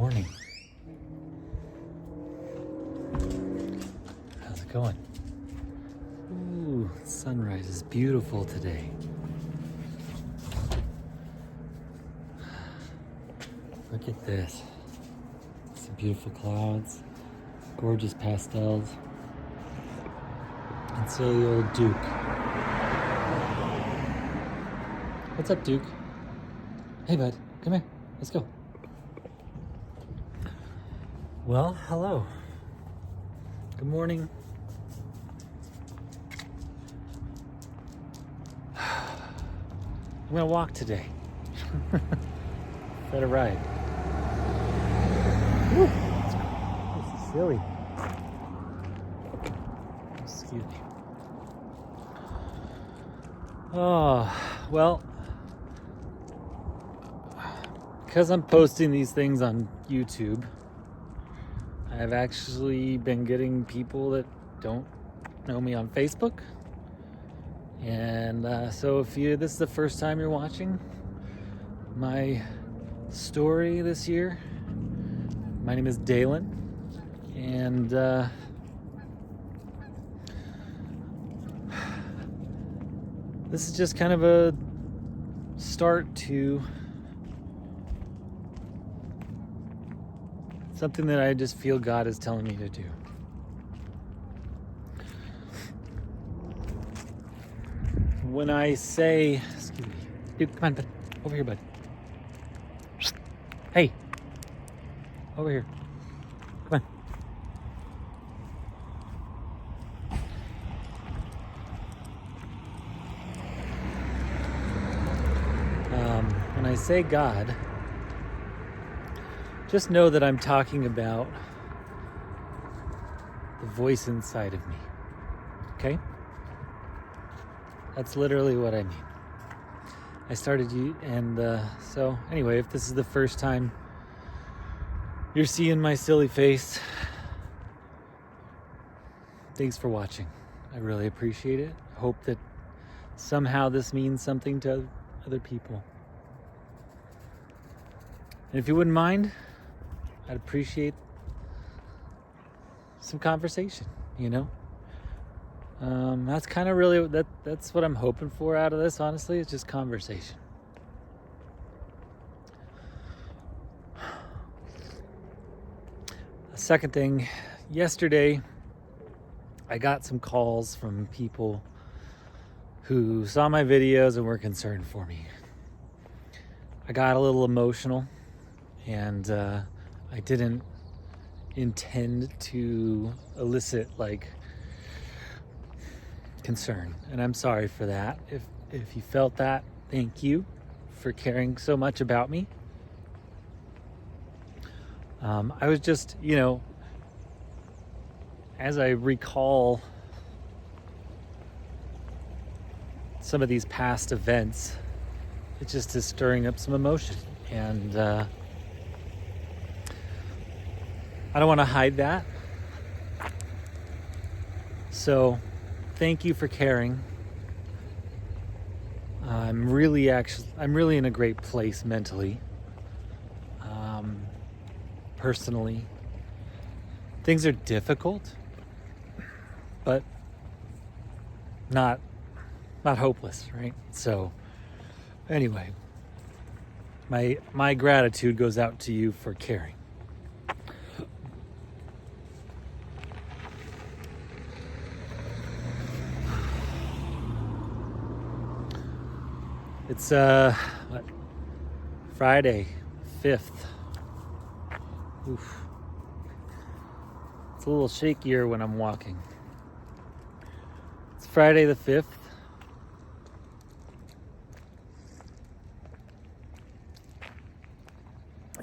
morning. How's it going? Ooh, sunrise is beautiful today. Look at this. Some beautiful clouds, gorgeous pastels, and silly old Duke. What's up, Duke? Hey, bud, come here. Let's go. Well, hello. Good morning. I'm gonna walk today. Better ride. Whew. This is silly. Excuse me. Oh, well, because I'm posting these things on YouTube, I've actually been getting people that don't know me on Facebook. And so if this is the first time you're watching my story this year, my name is Daylan, and this is just kind of a start to something that I just feel God is telling me to do. When I say, excuse me, dude, come on, bud, over here, bud. Hey, over here, come on. When I say God, just know that I'm talking about the voice inside of me, okay? That's literally what I mean. I started you, and so anyway, if this is the first time you're seeing my silly face, thanks for watching. I really appreciate it. I hope that somehow this means something to other people. And if you wouldn't mind, I'd appreciate some conversation, you know? That's kind of really, that's what I'm hoping for out of this, honestly. It's just conversation. The second thing, yesterday, I got some calls from people who saw my videos and were concerned for me. I got a little emotional, and I didn't intend to elicit concern, and I'm sorry for that. If you felt that, thank you for caring so much about me. I was just, as I recall some of these past events, it just is stirring up some emotion, and I don't want to hide that. So thank you for caring. I'm really in a great place mentally. Personally, things are difficult, but not hopeless, right? So anyway, my gratitude goes out to you for caring. It's Friday, 5th. Oof. It's a little shakier when I'm walking. It's Friday the 5th.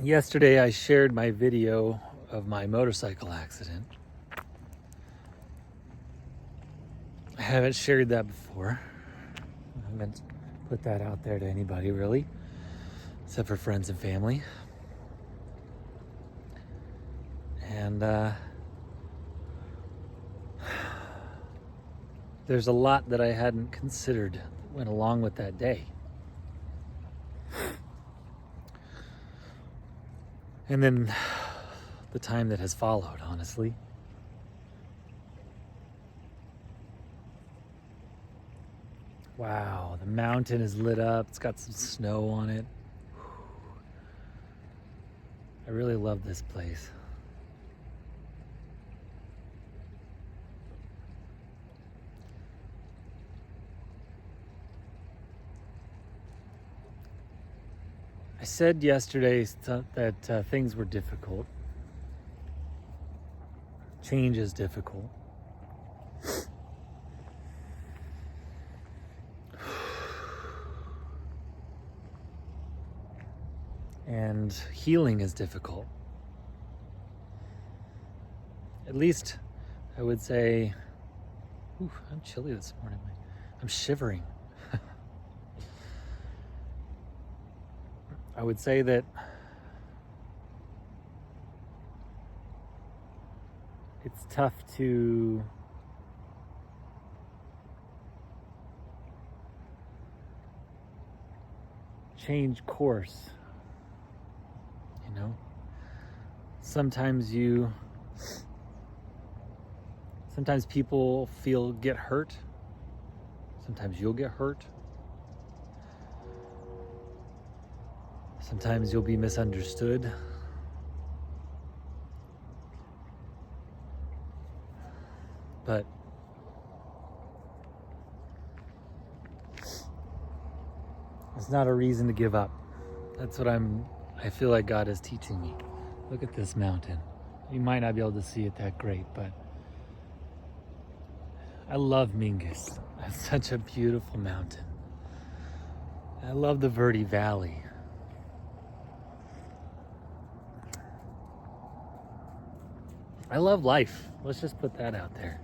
Yesterday I shared my video of my motorcycle accident. I haven't shared that before. I haven't put that out there to anybody really, except for friends and family. And there's a lot that I hadn't considered that went along with that day. And then the time that has followed, honestly. Wow, the mountain is lit up. It's got some snow on it. I really love this place. I said yesterday that things were difficult. Change is difficult. And healing is difficult. At least I would say, ooh, I'm chilly this morning. I'm shivering. I would say that it's tough to change course, you know? Sometimes people get hurt. Sometimes you'll get hurt. Sometimes you'll be misunderstood. But it's not a reason to give up. That's what I feel like God is teaching me. Look at this mountain. You might not be able to see it that great, but I love Mingus. It's such a beautiful mountain. I love the Verde Valley. I love life. Let's just put that out there.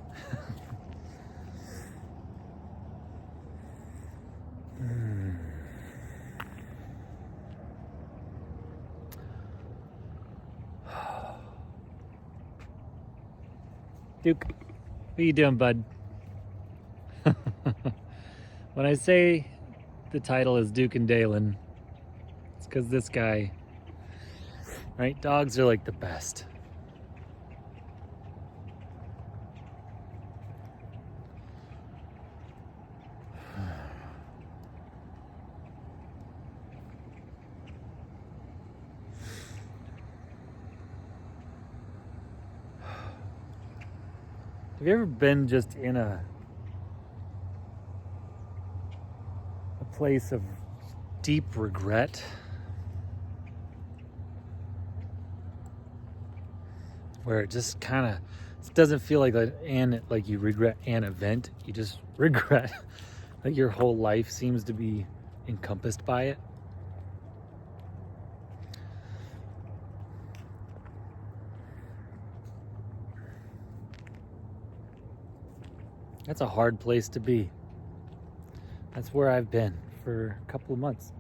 Duke, what are you doing, bud? When I say the title is Duke and Daylan, it's because this guy, right? Dogs are like the best. Have you ever been just in a place of deep regret? Where it just kind of doesn't feel like you regret an event. You just regret that your whole life seems to be encompassed by it. That's a hard place to be. That's where I've been for a couple of months.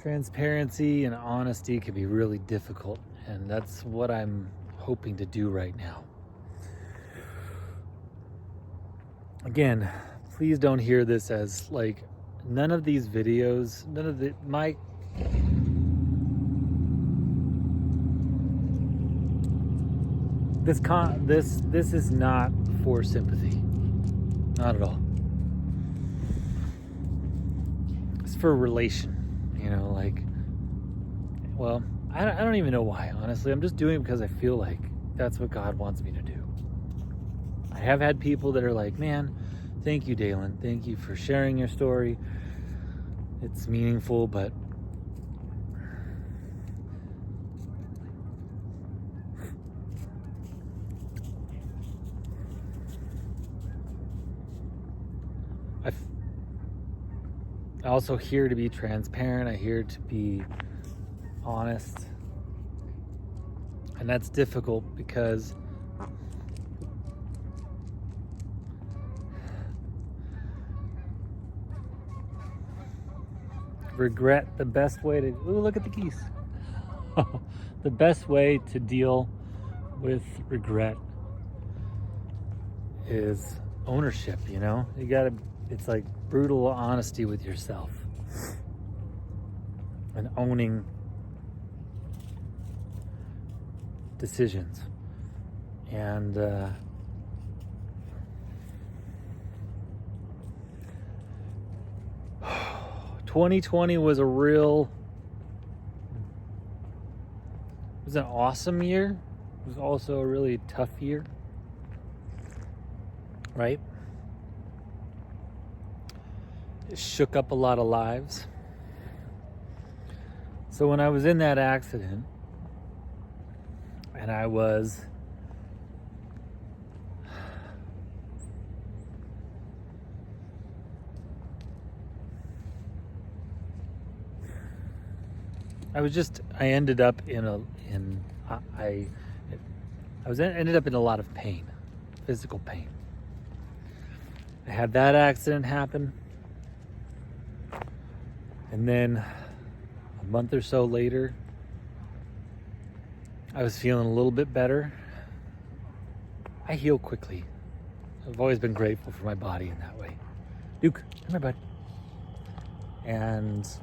Transparency and honesty can be really difficult, and that's what I'm hoping to do right now. Again, please don't hear this as like none of these videos, this is not for sympathy. Not at all. It's for relation. I don't even know why, honestly. I'm just doing it because I feel like that's what God wants me to do. I have had people that are like, man, thank you, Daylan. Thank you for sharing your story. It's meaningful, but I also here to be transparent. I'm here to be honest. And that's difficult because regret, the best way to, ooh, look at the geese. The best way to deal with regret is ownership, you know? You gotta, it's like brutal honesty with yourself and owning decisions. And 2020 was an awesome year. It was also a really tough year, right? It shook up a lot of lives. So when I was in that accident, and I was ended up ended up in a lot of pain, physical pain. I had that accident happen, and then a month or so later, I was feeling a little bit better. I heal quickly. I've always been grateful for my body in that way. Duke, come here, bud. And so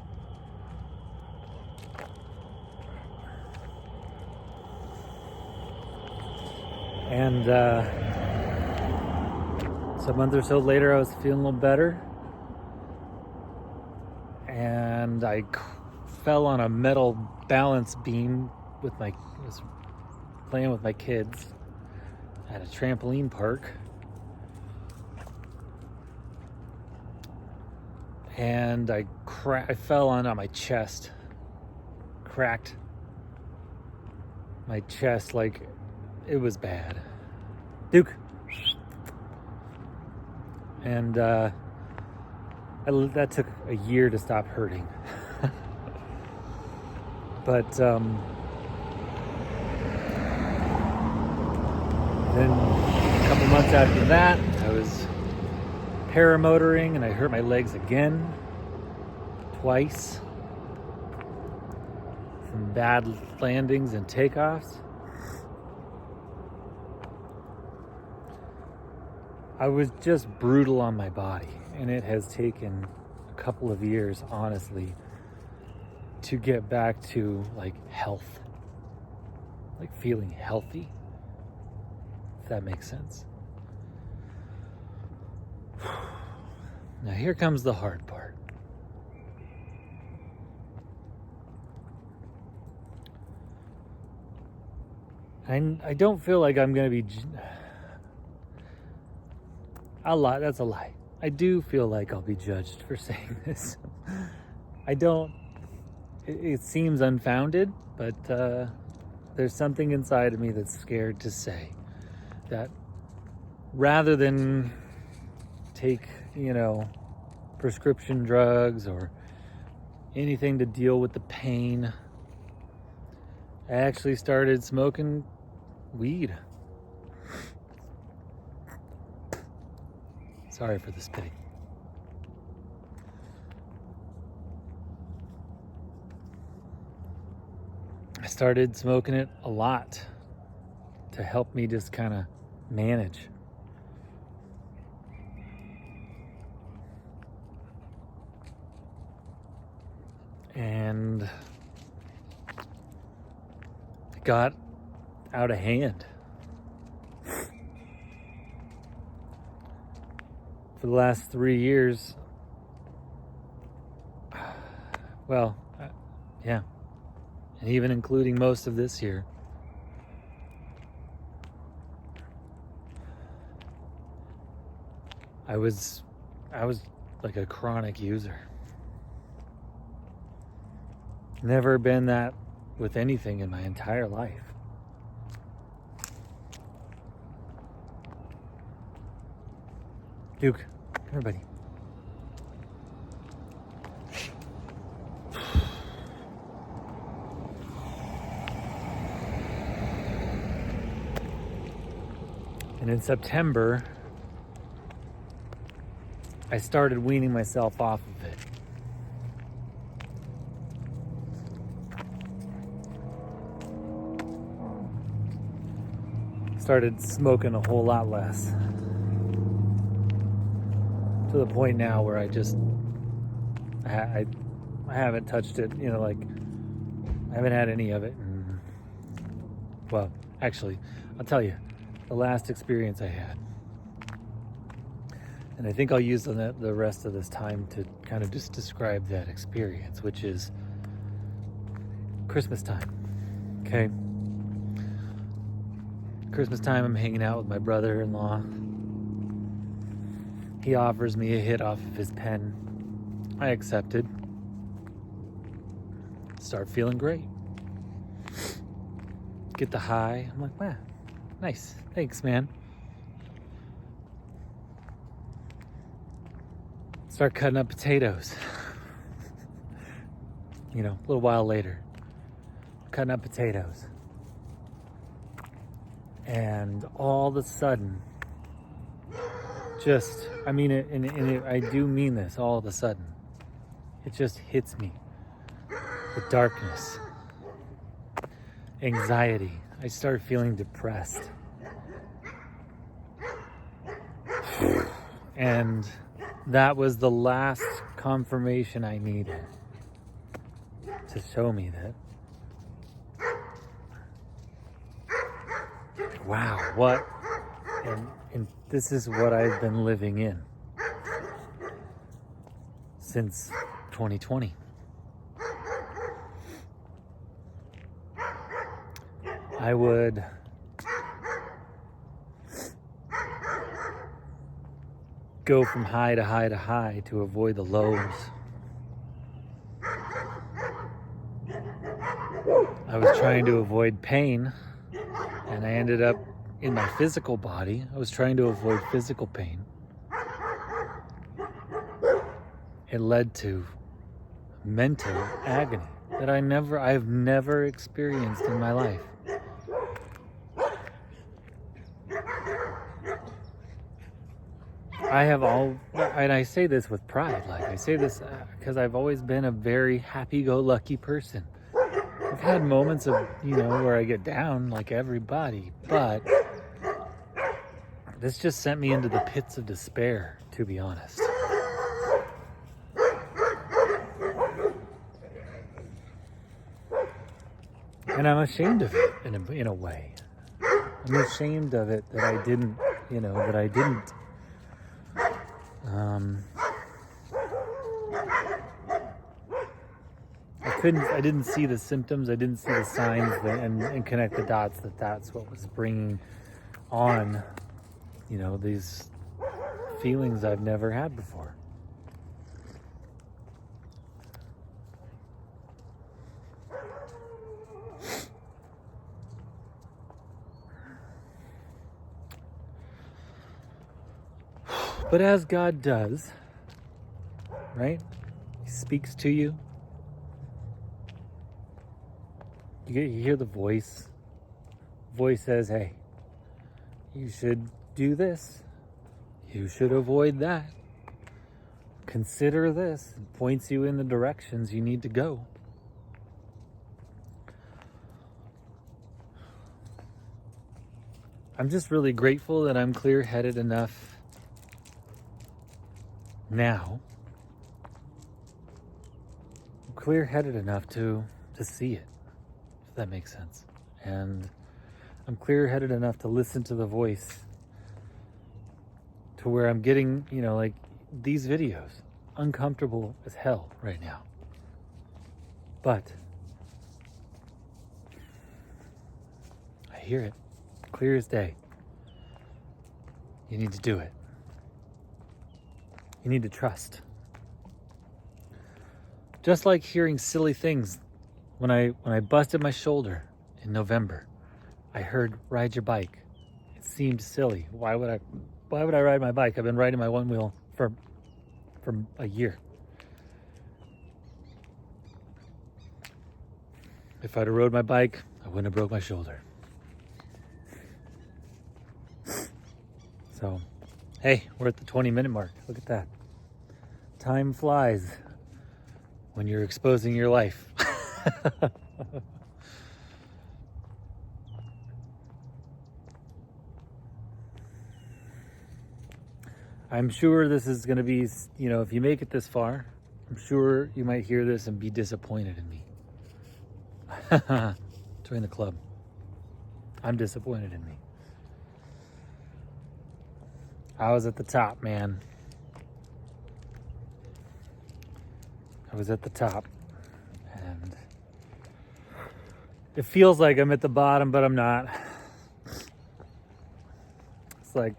a month or so later, I was feeling a little better, and I fell on a metal balance beam I was playing with my kids at a trampoline park, and I fell on my chest, cracked my chest like it was bad. Duke. And that took a year to stop hurting. But then a couple months after that, I was paramotoring and I hurt my legs again, twice, from bad landings and takeoffs. I was just brutal on my body, and it has taken a couple of years, honestly, to get back to like health, like feeling healthy, if that makes sense. Now here comes the hard part. I don't feel like I'm going to be... That's a lie. I do feel like I'll be judged for saying this. I don't... It seems unfounded, but there's something inside of me that's scared to say that rather than take, prescription drugs or anything to deal with the pain, I actually started smoking weed. Sorry for the spitting. I started smoking it a lot to help me just kind of manage. And it got out of hand. For the last 3 years, yeah, and even including most of this year, I was like a chronic user. Never been that with anything in my entire life. Duke, come here, buddy. And in September, I started weaning myself off of it. started smoking a whole lot less. To the point now where I haven't touched it, like I haven't had any of it. And, well, actually, I'll tell you, the last experience I had, and I think I'll use the rest of this time to kind of just describe that experience, which is Christmas time. Okay? Christmas time, I'm hanging out with my brother-in-law. He offers me a hit off of his pen. I accepted. Start feeling great. Get the high. I'm like, wow, nice. Thanks, man. Start cutting up potatoes. A little while later, cutting up potatoes. And all of a sudden, I do mean this, all of a sudden, it just hits me. The darkness, anxiety. I started feeling depressed. And that was the last confirmation I needed to show me that, wow, what? And this is what I've been living in since 2020. I would go from high to high to high to avoid the lows. I was trying to avoid pain, and I ended up in my physical body. I was trying to avoid physical pain. It led to mental agony that I've never experienced in my life. And I say this with pride, I say this because I've always been a very happy-go-lucky person. I've had moments of, where I get down like everybody, but this just sent me into the pits of despair, to be honest. And I'm ashamed of it in a way. I'm ashamed of it that I didn't. I didn't see the symptoms. I didn't see the signs and connect the dots that's what was bringing on, these feelings I've never had before. But as God does, right? He speaks to you. You hear the voice. Voice says, hey, you should do this. You should avoid that. Consider this. It points you in the directions you need to go. I'm just really grateful that I'm clear-headed enough now. I'm clear-headed enough to see it, if that makes sense. And I'm clear-headed enough to listen to the voice to where I'm getting, these videos, uncomfortable as hell right now. But I hear it clear as day. You need to do it. You need to trust. Just like hearing silly things. When I busted my shoulder in November, I heard ride your bike. It seemed silly. Why would I ride my bike? I've been riding my one wheel for a year. If I'd have rode my bike, I wouldn't have broke my shoulder. So, hey, we're at the 20-minute mark. Look at that. Time flies when you're exposing your life. I'm sure this is going to be, if you make it this far, I'm sure you might hear this and be disappointed in me. Join the club. I'm disappointed in me. I was at the top, man. I was at the top. And it feels like I'm at the bottom, but I'm not. It's like,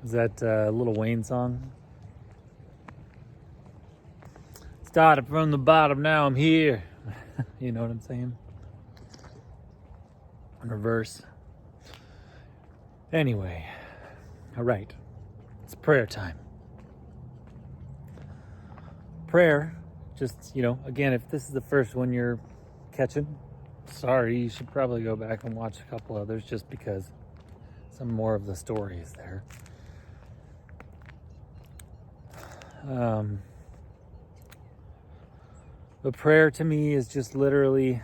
is that Lil Wayne song? Started from the bottom, now I'm here. You know what I'm saying? In reverse. Anyway, all right. It's prayer time. Prayer, just, again, if this is the first one you're catching, sorry, you should probably go back and watch a couple others just because some more of the story is there. But prayer to me is just literally,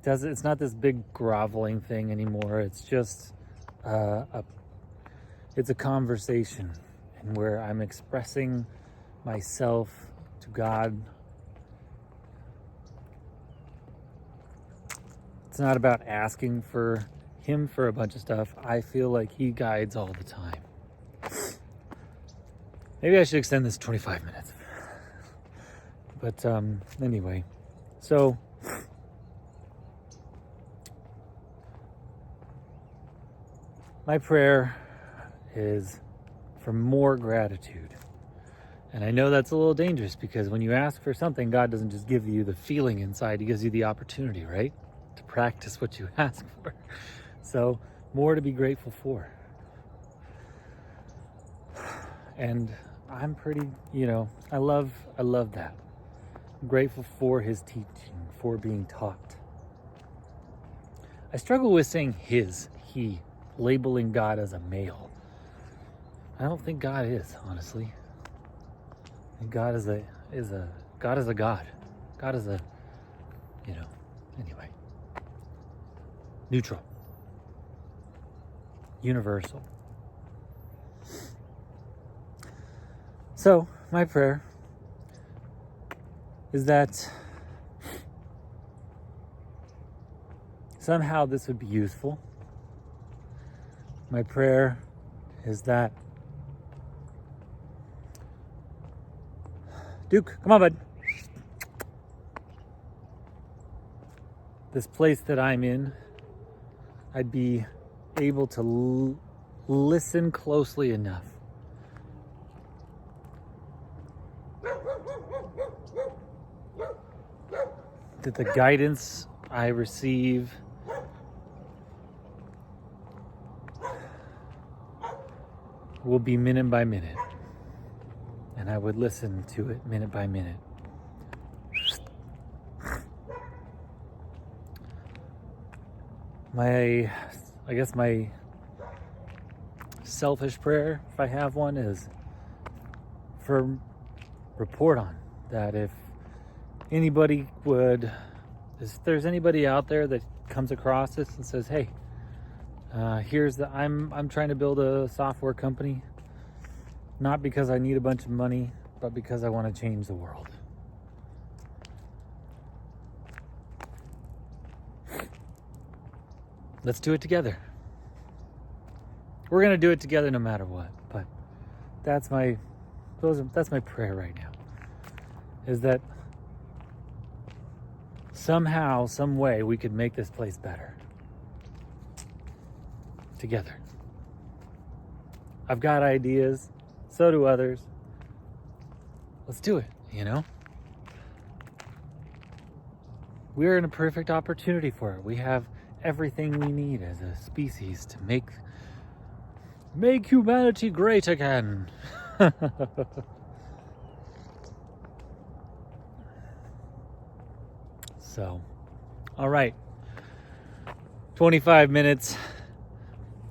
it's not this big groveling thing anymore. It's just it's a conversation, and where I'm expressing myself to God. It's not about asking for him for a bunch of stuff. I feel like he guides all the time. Maybe I should extend this 25 minutes. But anyway, so my prayer is for more gratitude. And I know that's a little dangerous because when you ask for something, God doesn't just give you the feeling inside, he gives you the opportunity, right? To practice what you ask for. So more to be grateful for. And I'm pretty, I love that. I'm grateful for his teaching, for being taught. I struggle with saying he, labeling God as a male. I don't think God is, honestly. I think God is a God. God is a, anyway. Neutral. Universal. So, my prayer is that somehow this would be useful. My prayer is that Duke, come on, bud. This place that I'm in, I'd be able to listen closely enough that the guidance I receive will be minute by minute, and I would listen to it minute by minute. My selfish prayer, if I have one, is for report on that. If there's anybody out there that comes across this and says, hey, I'm trying to build a software company, not because I need a bunch of money, but because I want to change the world. Let's do it together. We're going to do it together no matter what, but that's my prayer right now, is that somehow, some way we could make this place better. Together. I've got ideas, so do others. Let's do it, We're in a perfect opportunity for it. We have everything we need as a species to make humanity great again. So, all right. 25 minutes.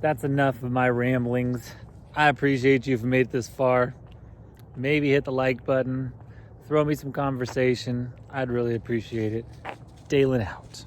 That's enough of my ramblings. I appreciate you if you made it this far. Maybe hit the like button. Throw me some conversation. I'd really appreciate it. Daylan out.